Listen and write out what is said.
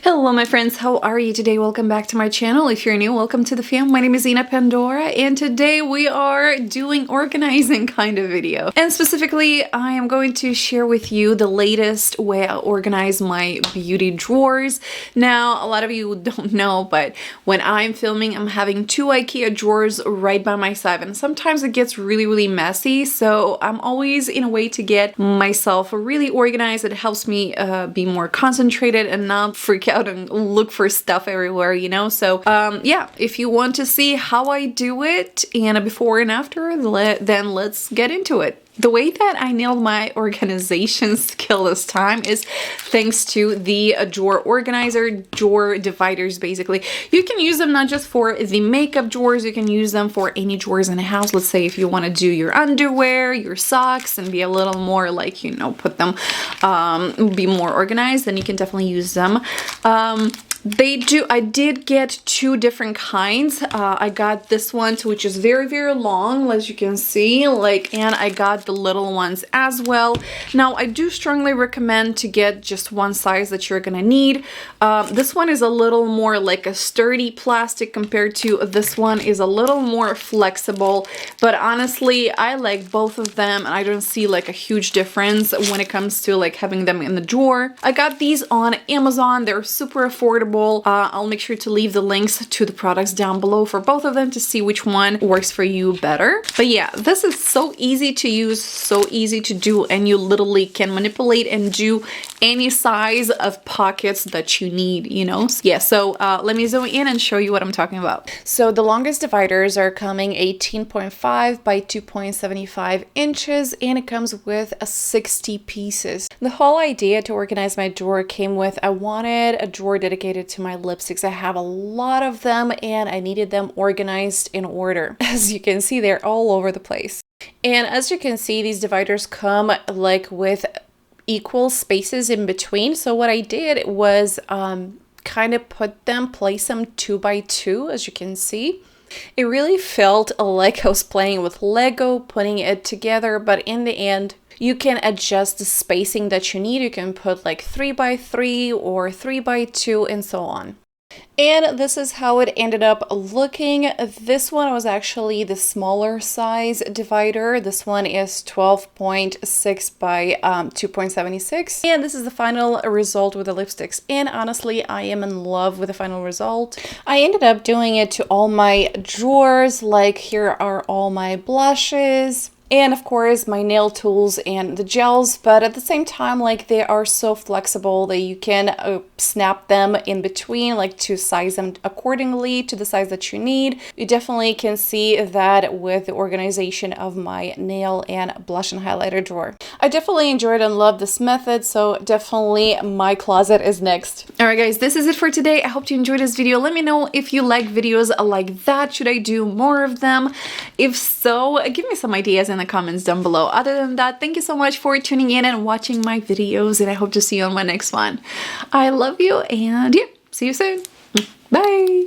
Hello my friends, how are you today? Welcome back to my channel. If you're new, welcome to the fam. My name is Ina Pandora and today we are doing organizing kind of video. And specifically, I am going to share with you the latest way I organize my beauty drawers. Now, a lot of you don't know, but when I'm filming, I'm having two IKEA drawers right by my side and sometimes it gets really messy. So I'm always in a way to get myself really organized. It helps me be more concentrated and not freak out and look for stuff everywhere, you know? So yeah, if you want to see how I do it and a before and after, then let's get into it. The way that I nailed my organization skill this time is thanks to the drawer organizer, drawer dividers basically. You can use them not just for the makeup drawers, you can use them for any drawers in the house. Let's say if you want to do your underwear, your socks, and be a little more like, you know, put them, be more organized, then you can definitely use them. I did get two different kinds. I got this one, which is very long, as you can see, and I got the little ones as well. Now, I do strongly recommend to get just one size that you're gonna need. This one is a little more like a sturdy plastic compared to this one is a little more flexible, but honestly, I like both of them and I don't see like a huge difference when it comes to like having them in the drawer. I got these on Amazon. They're super affordable. I'll make sure to leave the links to the products down below for both of them to see which one works for you better. But yeah, this is so easy to use, so easy to do, and you literally can manipulate and do any size of pockets that you need, you know? Yeah, so let me zoom in and show you what I'm talking about. So the longest dividers are coming 18.5 by 2.75 inches, and it comes with 60 pieces. The whole idea to organize my drawer came with, I wanted a drawer dedicated to my lipsticks. I have a lot of them and I needed them organized in order. As you can see, they're all over the place. And as you can see, these dividers come like with equal spaces in between. So what I did was kind of place them 2 by 2, as you can see. It really felt like I was playing with Lego, putting it together, but in the end, you can adjust the spacing that you need. You can put like 3 by 3 or 3 by 2 and so on. And this is how it ended up looking. This one was actually the smaller size divider. This one is 12.6 by 2.76. And this is the final result with the lipsticks. And honestly, I am in love with the final result. I ended up doing it to all my drawers. Like here are all my blushes. And of course my nail tools and the gels, but at the same time, like they are so flexible that you can snap them in between, like to size them accordingly to the size that you need. You definitely can see that with the organization of my nail and blush and highlighter drawer. I definitely enjoyed and loved this method, so definitely my closet is next. All right guys, this is it for today. I hope you enjoyed this video. Let me know if you like videos like that. Should I do more of them? If so, give me some ideas in the comments down below. Other than that, thank you so much for tuning in and watching my videos, and I hope to see you on my next one. I love you, and yeah, see you soon. Bye.